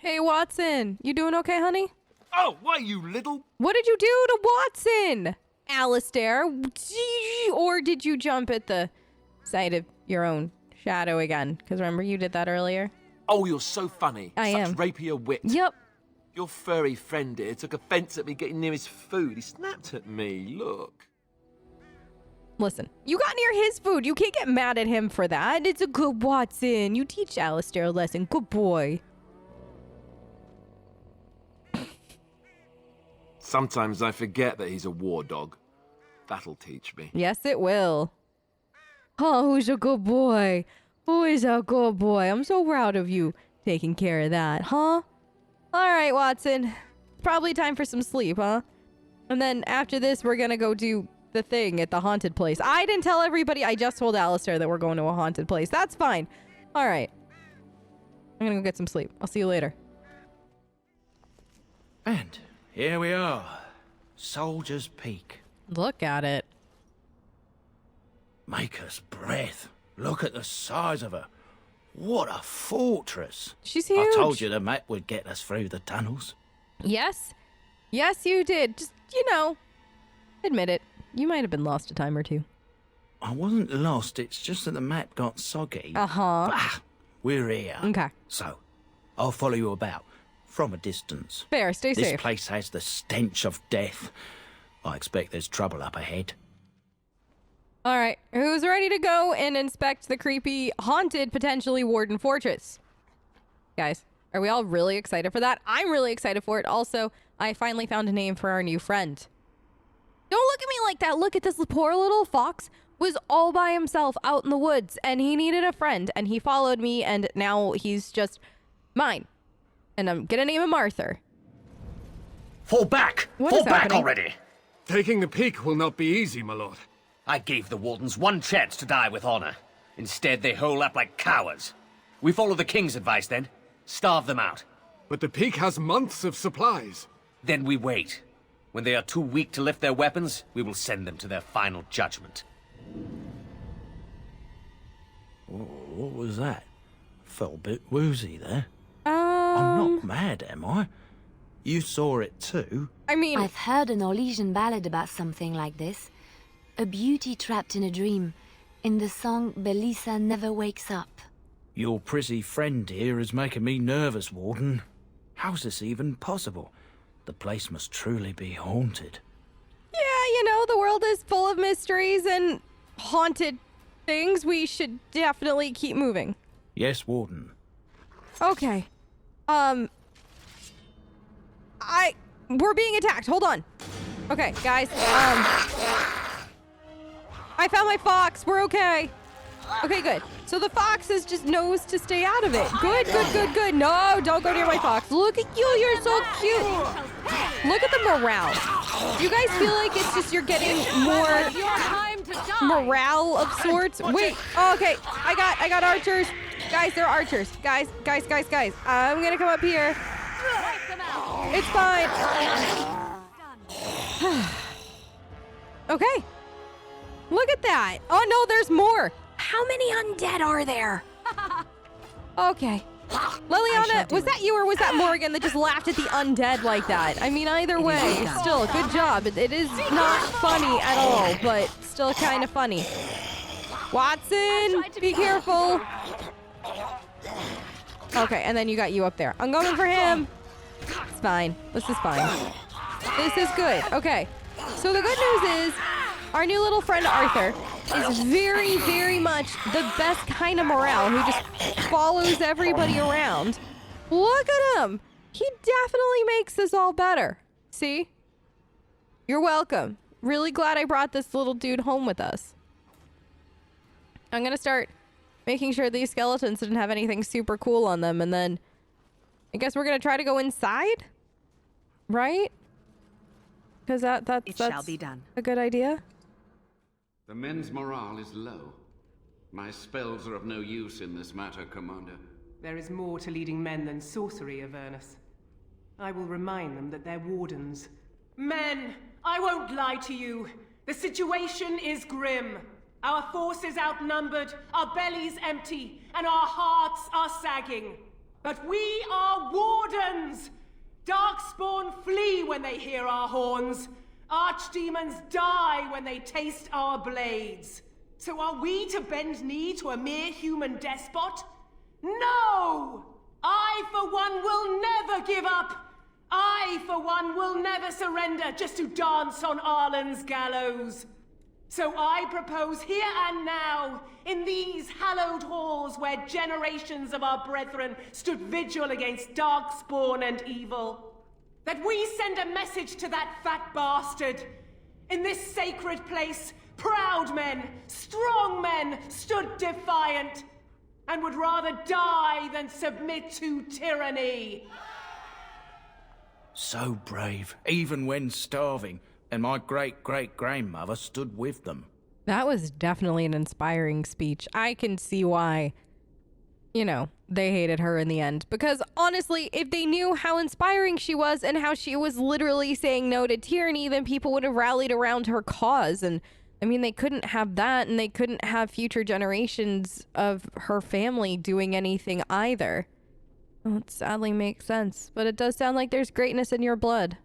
Hey, Watson. You doing okay, honey? Oh, why, you little... What did you do to Watson? Alistair? Or did you jump at the sight of your own shadow again? Because remember, you did that earlier. Oh, you're so funny. I am. Such rapier wit. Yep. Your furry friend here took offense at me getting near his food. He snapped at me. Look. Listen, you got near his food. You can't get mad at him for that. It's a good Watson. You teach Alistair a lesson. Good boy. Sometimes I forget that he's a war dog. That'll teach me. Yes, it will. Oh, who's a good boy? Who is a good boy? I'm so proud of you taking care of that, huh? All right, Watson. Probably time for some sleep, huh? And then after this, we're gonna go do the thing at the haunted place. I didn't tell everybody. I just told Alistair that we're going to a haunted place. That's fine. All right. I'm gonna go get some sleep. I'll see you later. And here we are. Soldier's Peak. Look at it. Maker's breath. Look at the size of her. What a fortress. She's huge. I told you the map would get us through the tunnels. Yes. Yes, you did. Just, admit it. You might have been lost a time or two. I wasn't lost, it's just that the map got soggy. Uh-huh. Bah, we're here. Okay. So, I'll follow you about, from a distance. Fair, stay This safe. place has the stench of death. I expect there's trouble up ahead. All right, who's ready to go and inspect the creepy, haunted, potentially Warden Fortress? Guys, are we all really excited for that? I'm really excited for it. Also, I finally found a name for our new friend. Don't look at me like that. Look at this poor little fox. Was all by himself out in the woods, and he needed a friend, and he followed me, and now he's just mine. And I'm gonna name him Arthur. Fall back! What Fall is back happening? already! Taking the peak will not be easy, my lord. I gave the Wardens one chance to die with honor. Instead, they hole up like cowards. We follow the King's advice, then. Starve them out. But the peak has months of supplies. Then we wait. When they are too weak to lift their weapons, we will send them to their final judgment. What was that? Felt a bit woozy there. I'm not mad, am I? You saw it too. I mean, I've heard a Norwegian ballad about something like this. A beauty trapped in a dream. In the song, Belisa never wakes up. Your prissy friend here is making me nervous, Warden. How's this even possible? The place must truly be haunted. yeah, the world is full of mysteries and haunted things. We should definitely keep moving. Yes, Warden. Okay. We're being attacked. Hold on. Okay, guys. I found my fox. We're okay. Okay, good. So the fox just knows to stay out of it. Good, good, good, good. No, don't go near my fox. Look at you. You're so cute. Look at the morale. Do you guys feel like it's just you're getting more morale of sorts? Wait. Oh, okay. I got archers. Guys, they're archers. Guys. I'm gonna come up here. It's fine. Okay. Look at that. Oh, no, there's more. How many undead are there? Okay. Liliana, was that you or was that Morgan that just laughed at the undead like that? I mean, either way, still, good job. It is not funny at all, but still kind of funny. Watson, be careful. Okay, and then you got you up there. I'm going for him. It's fine. This is fine. This is good. Okay. So the good news is our new little friend Arthur is very, very much the best kind of morale who just follows everybody around. Look at him. He definitely makes this all better. See? You're welcome. Really glad I brought this little dude home with us. I'm going to start making sure these skeletons didn't have anything super cool on them, and then I guess we're going to try to go inside? Right? Because that's shall be done. A good idea. The men's morale is low. My spells are of no use in this matter, Commander. There is more to leading men than sorcery, Avernus. I will remind them that they're wardens. Men, I won't lie to you. The situation is grim. Our forces outnumbered, our bellies empty, and our hearts are sagging. But we are wardens! Darkspawn flee when they hear our horns. Archdemons die when they taste our blades. So are we to bend knee to a mere human despot? No! I, for one, will never give up! I, for one, will never surrender just to dance on Arlen's gallows. So I propose here and now, in these hallowed halls where generations of our brethren stood vigil against darkspawn and evil, that we send a message to that fat bastard. In this sacred place, proud men, strong men stood defiant, and would rather die than submit to tyranny. So brave, even when starving, and my great-great-grandmother stood with them. That was definitely an inspiring speech. I can see why, you know, they hated her in the end. Because honestly, if they knew how inspiring she was and how she was literally saying no to tyranny, then people would have rallied around her cause. And I mean, they couldn't have that, and they couldn't have future generations of her family doing anything either. Well, it sadly makes sense, but it does sound like there's greatness in your blood.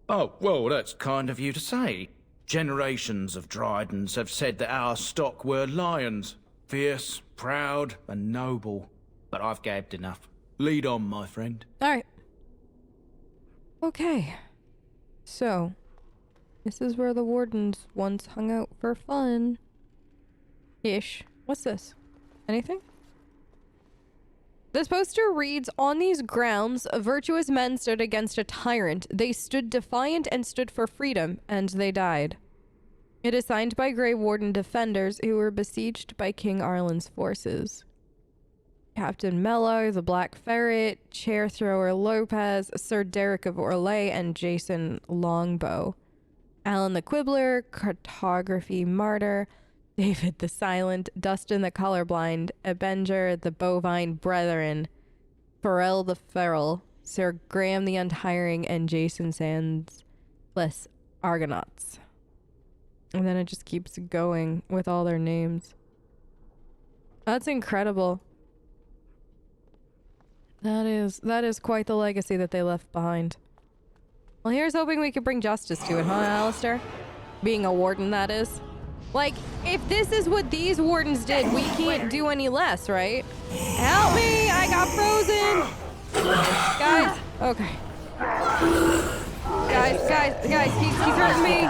Oh, well, that's kind of you to say. Generations of Dryadens have said that our stock were lions. Fierce, proud, and noble. But I've gabbed enough. Lead on, my friend. Alright. Okay. So, this is where the wardens once hung out for fun. Ish. What's this? Anything? This poster reads, "On these grounds, virtuous men stood against a tyrant. They stood defiant and stood for freedom, and they died." It is signed by Grey Warden defenders who were besieged by King Arlen's forces. Captain Mello, the Black Ferret, Chair Thrower Lopez, Sir Derek of Orlais, and Jason Longbow. Alan the Quibbler, Cartography Martyr, David the Silent, Dustin the Colorblind, Avenger, the Bovine Brethren, Pharrell the Feral, Sir Graham the Untiring, and Jason Sands less Argonauts. And then it just keeps going with all their names. That's incredible. That is quite the legacy that they left behind. Well, here's hoping we could bring justice to it, huh, Alistair? Being a warden, that is. Like, if this is what these wardens did, we can't do any less, right? Help me! I got frozen! Guys, okay. Guys, he's hurting me.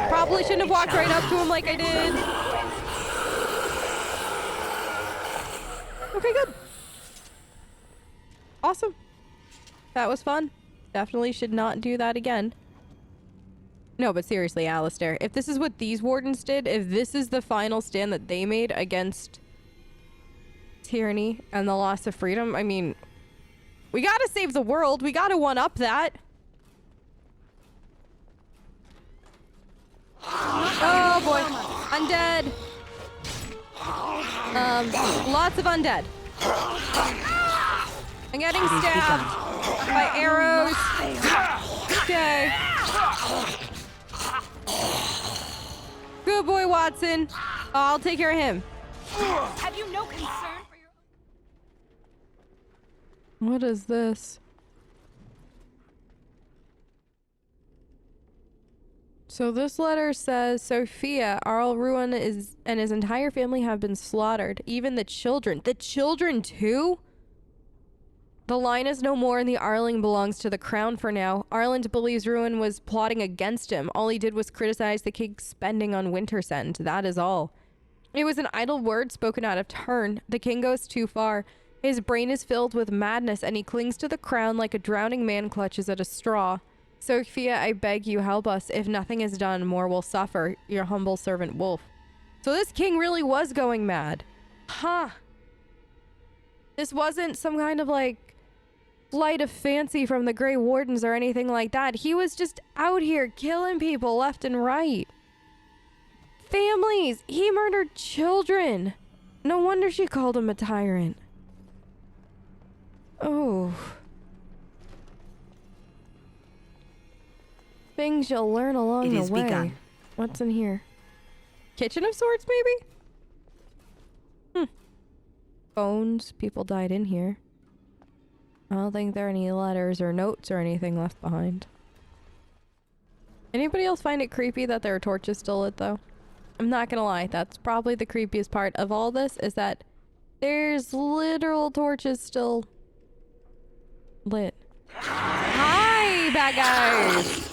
Probably shouldn't have walked right up to him like I did. Okay, good. Awesome. That was fun. Definitely should not do that again. No, but seriously, Alistair, if this is what these wardens did, if this is the final stand that they made against tyranny and the loss of freedom, I mean, we gotta save the world. We gotta one-up that. Oh boy. Undead. Lots of undead. I'm getting stabbed by arrows. Okay. Good boy, Watson. I'll take care of him. Have you no concern for your... What is this? So this letter says, Sophia, Arl Ruin and his entire family have been slaughtered. Even the children. The children too? The line is no more and the Arling belongs to the crown for now. Arland believes Ruin was plotting against him. All he did was criticize the king's spending on Wintersend. That is all. It was an idle word spoken out of turn. The king goes too far. His brain is filled with madness and he clings to the crown like a drowning man clutches at a straw. Sophia, I beg you, help us. If nothing is done, more will suffer. Your humble servant, Wolf. So this king really was going mad. Huh. This wasn't some kind of like flight of fancy from the Grey Wardens or anything like that. He was just out here killing people left and right. Families. He murdered children. No wonder she called him a tyrant. Oh. Things you'll learn along the way. Begun. What's in here? Kitchen of Swords, maybe? Bones. People died in here. I don't think there are any letters or notes or anything left behind. Anybody else find it creepy that there are torches still lit, though? I'm not gonna lie, that's probably the creepiest part of all this, is that there's literal torches still lit. Hi, bad guys!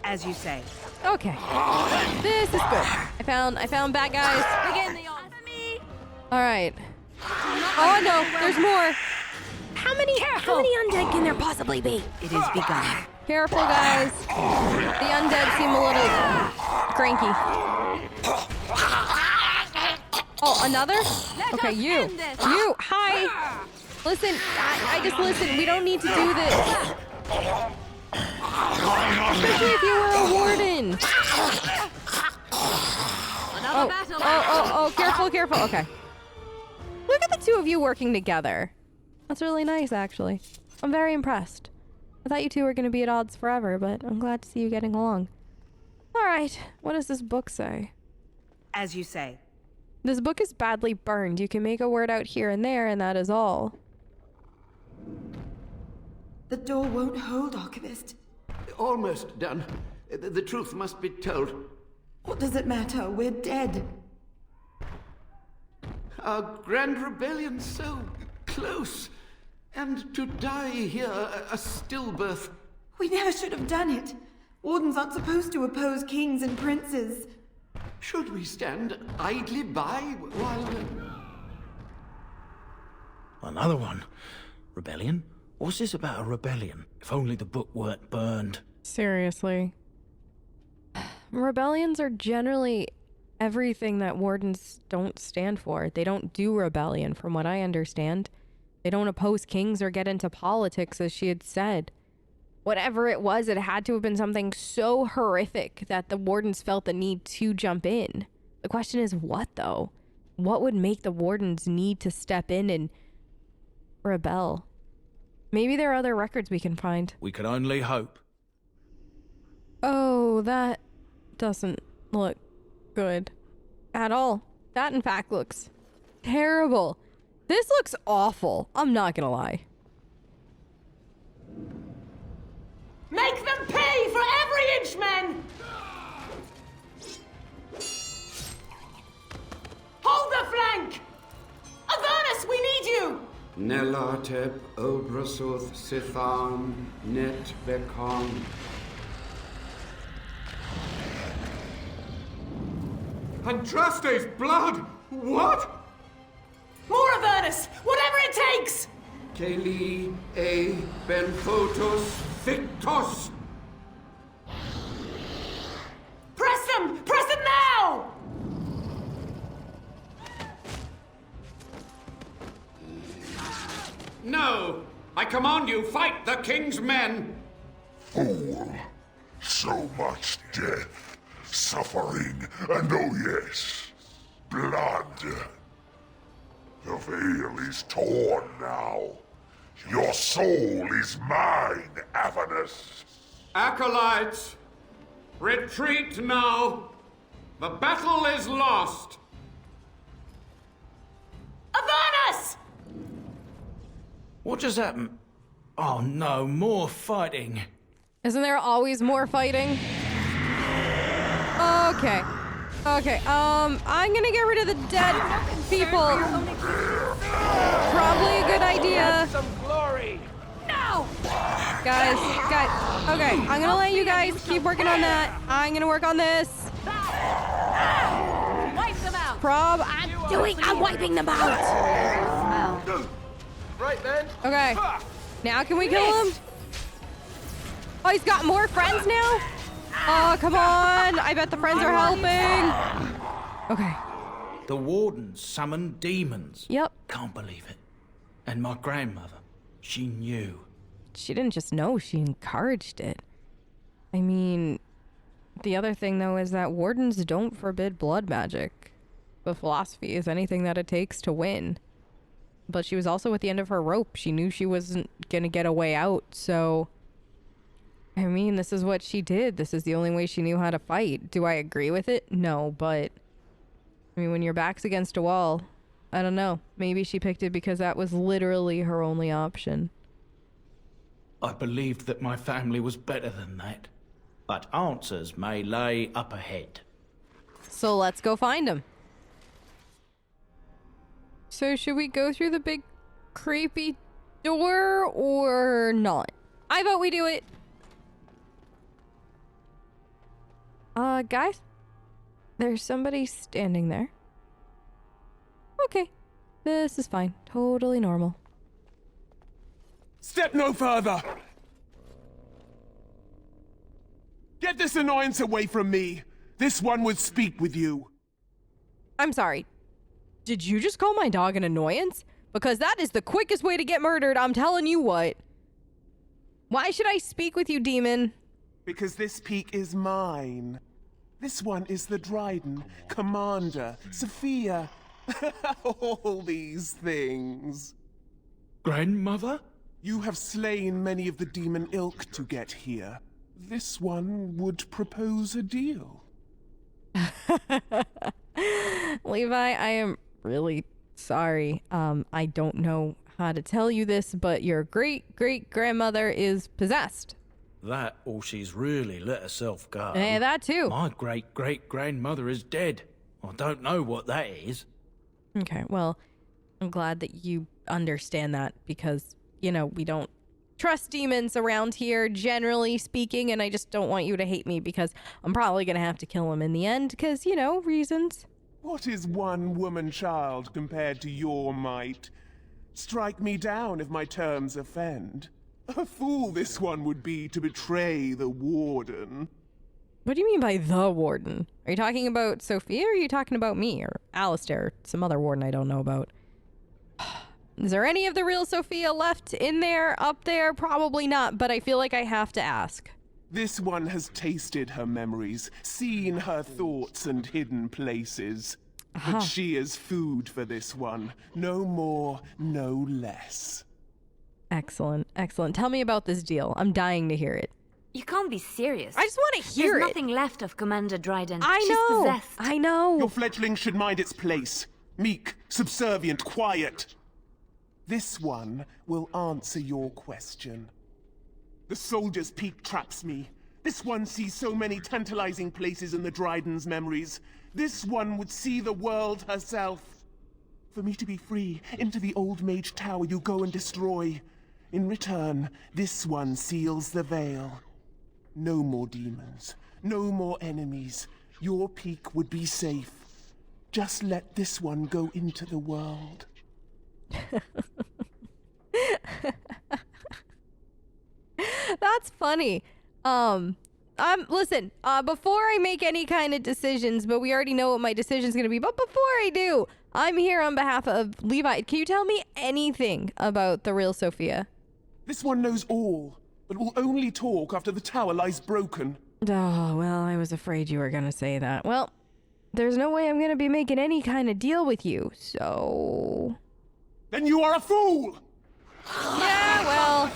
As you say. Okay. This is good. I found bad guys. Begin the army. Alright. Oh no, there's more. How many undead can there possibly be? It is begun. Careful, guys. The undead seem a little cranky. Oh, another? Okay, you. You, hi. Listen, I just listen. We don't need to do this. Especially if you were a warden. Oh, careful, careful. Okay. Look at the two of you working together. That's really nice, actually. I'm very impressed. I thought you two were going to be at odds forever, but I'm glad to see you getting along. Alright, what does this book say? As you say. This book is badly burned. You can make a word out here and there, and that is all. The door won't hold, Archivist. Almost done. The truth must be told. What does it matter? We're dead. Our grand rebellion so close. And to die here, a stillbirth. We never should have done it. Wardens aren't supposed to oppose kings and princes. Should we stand idly by while... Another one. Rebellion? What's this about a rebellion? If only the book weren't burned. Seriously. Rebellions are generally everything that wardens don't stand for. They don't do rebellion, from what I understand. They don't oppose kings or get into politics, as she had said. Whatever it was, it had to have been something so horrific that the wardens felt the need to jump in. The question is what, though? What would make the wardens need to step in and rebel? Maybe there are other records we can find. We can only hope. Oh, that doesn't look good at all. That, in fact, looks terrible. This looks awful. I'm not gonna lie. Make them pay for every inch, men! Hold the flank! Avernus, we need you! Nelatep, Obrasuth, Sithan, Net, Bekon. Andraste's blood! What? More Avernus! Whatever it takes! Keli, A, Benfotos, Victos. Press them! Press them now! No! I command you, fight the king's men! Fool! So much death, suffering, and oh yes, blood. The veil is torn now. Your soul is mine, Avernus. Acolytes, retreat now. The battle is lost. Avernus! What just happened? Oh no, more fighting. Isn't there always more fighting? Okay. Okay, I'm gonna get rid of the dead people. Probably a good idea. Some glory. No! Guys, okay, I'm gonna let you guys keep working on that. I'm gonna work on this. Wipe them out! I'm wiping them out. Right then. Okay, now can we kill him? Oh, he's got more friends now? Oh, come on. I bet the friends are helping. Okay. The wardens summoned demons. Yep. Can't believe it. And my grandmother, she knew. She didn't just know, she encouraged it. I mean, the other thing, though, is that wardens don't forbid blood magic. The philosophy is anything that it takes to win. But she was also at the end of her rope. She knew she wasn't gonna get a way out, so... I mean, this is what she did. This is the only way she knew how to fight. Do I agree with it? No, but... I mean, when your back's against a wall, I don't know. Maybe she picked it because that was literally her only option. I believed that my family was better than that. But answers may lay up ahead. So let's go find him. So should we go through the big creepy door or not? I vote we do it. Guys? There's somebody standing there. Okay. This is fine. Totally normal. Step no further! Get this annoyance away from me! This one would speak with you. I'm sorry. Did you just call my dog an annoyance? Because that is the quickest way to get murdered, I'm telling you what. Why should I speak with you, demon? Because this peak is mine. This one is the Dryden, Commander, Sophia. All these things. Grandmother? You have slain many of the demon ilk to get here. This one would propose a deal. Levi, I am really sorry. I don't know how to tell you this, but your great-great-grandmother is possessed. That or she's really let herself go. Yeah, that too. My great-great-grandmother is dead. I don't know what that is. Okay, well, I'm glad that you understand that because, you know, we don't trust demons around here, generally speaking, and I just don't want you to hate me because I'm probably going to have to kill him in the end because, you know, reasons. What is one woman child compared to your might? Strike me down if my terms offend. A fool this one would be to betray the Warden. What do you mean by the Warden? Are you talking about Sophia or are you talking about me or Alistair or some other Warden I don't know about? Is there any of the real Sophia left in there, up there? Probably not, but I feel like I have to ask. This one has tasted her memories, seen her thoughts and hidden places. But she is food for this one. No more, no less. Excellent, excellent. Tell me about this deal. I'm dying to hear it. You can't be serious. I just want to hear There's it. nothing left of Commander Dryden. I She's know. possessed. I know. Your fledgling should mind its place. Meek, subservient, quiet. This one will answer your question. The soldier's peak traps me. This one sees so many tantalizing places in the Dryden's memories. This one would see the world herself. For me to be free, into the old mage tower you go and destroy. In return, this one seals the veil. No more demons, no more enemies. Your peak would be safe. Just let this one go into the world. That's funny. Listen, before I make any kind of decisions, but we already know what my decision's gonna be, but before I do, I'm here on behalf of Levi. Can you tell me anything about the real Sophia? This one knows all, but will only talk after the tower lies broken. Oh, well, I was afraid you were gonna say that. Well, there's no way I'm gonna be making any kind of deal with you, so... Then you are a fool! Yeah, well...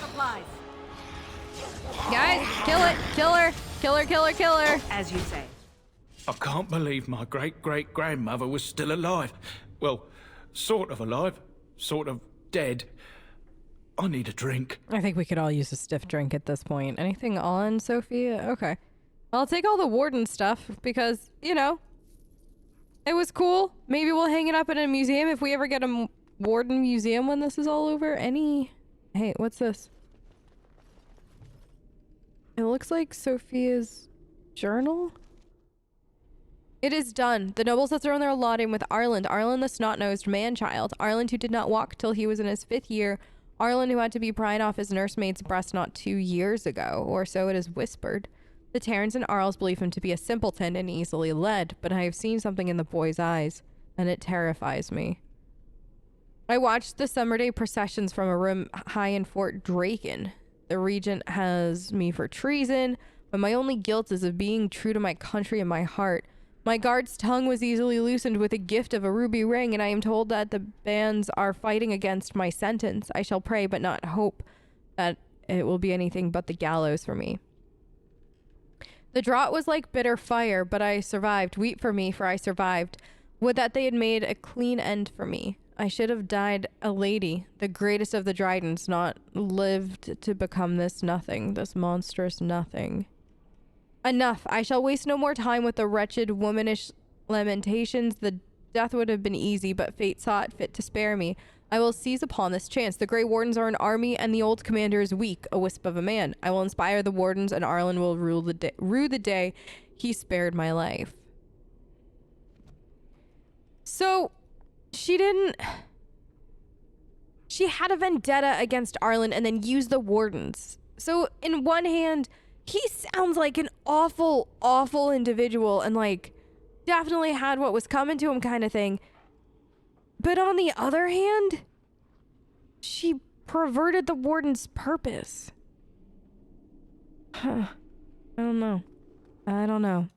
Guys, kill it! Kill her! Kill her, kill her, kill her! As you say. I can't believe my great-great-grandmother was still alive. Well, sort of alive, sort of dead. I need a drink. I think we could all use a stiff drink at this point. Anything on, Sophia? Okay. I'll take all the Warden stuff because, you know, it was cool. Maybe we'll hang it up in a museum if we ever get a Warden museum when this is all over. Hey, what's this? It looks like Sophia's journal. It is done. The nobles have thrown their lot in with Arland. Arland the snot-nosed man-child. Arland who did not walk till he was in his 5th year. Arland who had to be pried off his nursemaid's breast not 2 years ago, or so it is whispered. The Terrans and Arls believe him to be a simpleton and easily led, but I have seen something in the boy's eyes, and it terrifies me. I watched the summer day processions from a room high in Fort Draken. The regent has me for treason, but my only guilt is of being true to my country and my heart. My guard's tongue was easily loosened with a gift of a ruby ring, and I am told that the bands are fighting against my sentence. I shall pray, but not hope that it will be anything but the gallows for me. The draught was like bitter fire, but I survived. Weep for me, for I survived. Would that they had made a clean end for me. I should have died a lady, the greatest of the Dryadens, not lived to become this nothing, this monstrous nothing. Enough. I shall waste no more time with the wretched womanish lamentations. The death would have been easy, but fate saw it fit to spare me. I will seize upon this chance. The Grey Wardens are an army, and the old commander is weak, a wisp of a man. I will inspire the Wardens, and Arlen will rue the day he spared my life. So, she had a vendetta against Arlen and then used the Wardens. So, in one hand, he sounds like an awful, awful individual and, like, definitely had what was coming to him kind of thing. But on the other hand, she perverted the Warden's purpose. Huh. I don't know.